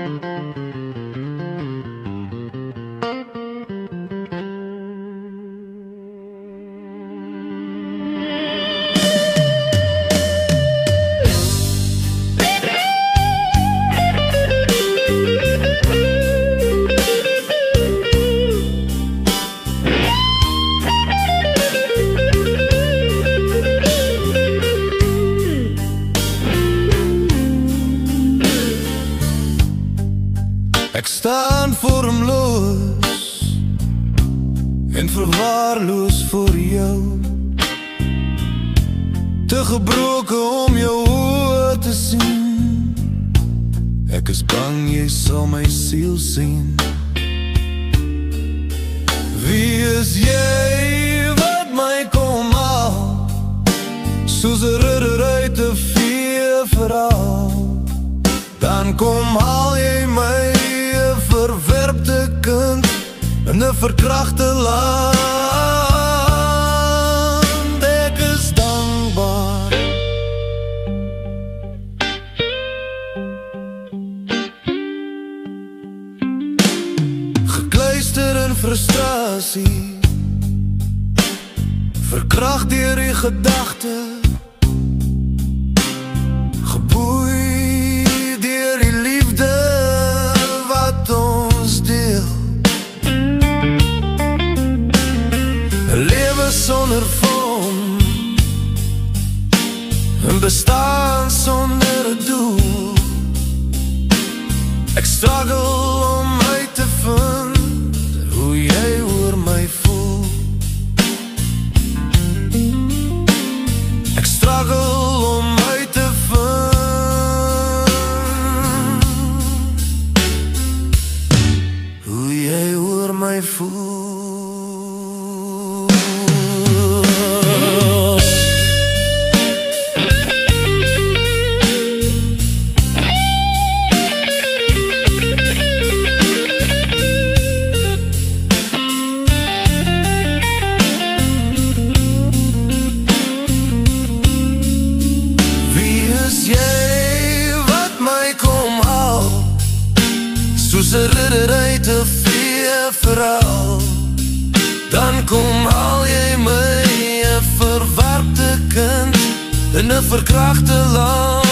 Ek staan vormloos en verwaarloos voor jou, te gebroken om jou oë te sien. Ek is bang jy sal my siel sien. Wie is jy wat my kom haal, soos 'n ridder uit 'n veeverhaal? Dan kom haal jy my, 'n verwerpte kind in 'n verkragte land. Ek is dankbaar. Gekluister in frustrasie, verkragt deur die gedagte, geboei deur die liefde wat ons deel. 'n lewe sonder vorm, 'n bestaan sonder 'n doel. Ek struggle om uit te vind hoe jy oor my voel. Ek struggle om uit te vind hoe jy oor my voel. Soos 'n ridder uit 'n veeverhaal, dan kom haal jy my, 'n verwarpte kind in 'n verkragte land.